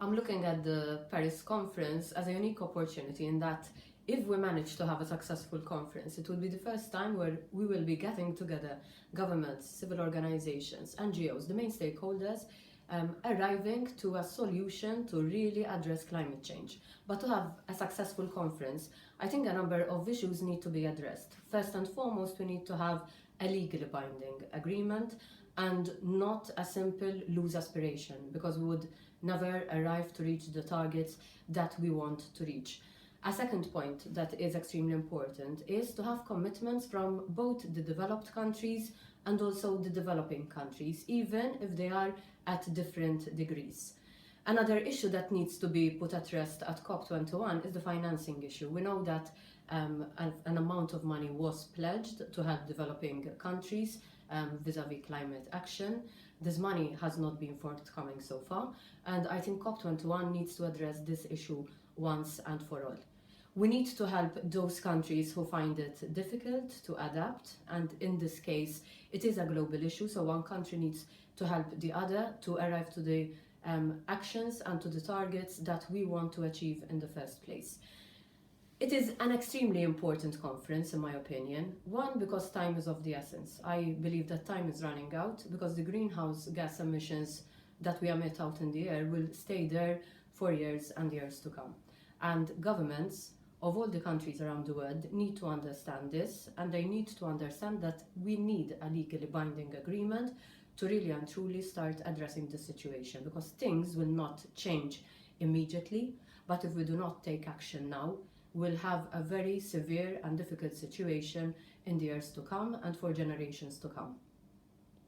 I'm looking at the Paris conference as a unique opportunity in that if we manage to have a successful conference, it will be the first time where we will be getting together governments, civil organizations, NGOs, the main stakeholders, arriving to a solution to really address climate change. But to have a successful conference, I think a number of issues need to be addressed. First and foremost, we need to have a legally binding agreement and not a simple loose aspiration, because we would never arrive to reach the targets that we want to reach. A second point that is extremely important is to have commitments from both the developed countries and also the developing countries, even if they are at different degrees. Another issue that needs to be put at rest at COP21 is the financing issue. We know that an amount of money was pledged to help developing countries vis-à-vis climate action. This money has not been forthcoming so far, and I think COP21 needs to address this issue once and for all. We need to help those countries who find it difficult to adapt, and in this case, it is a global issue, so one country needs to help the other to arrive to the actions and to the targets that we want to achieve in the first place. It is an extremely important conference, in my opinion. One, because time is of the essence. I believe that time is running out because the greenhouse gas emissions that we emit out in the air will stay there for years and years to come. And governments of all the countries around the world need to understand this, and they need to understand that we need a legally binding agreement to really and truly start addressing the situation, because things will not change immediately, but if we do not take action now, we'll have a very severe and difficult situation in the years to come and for generations to come.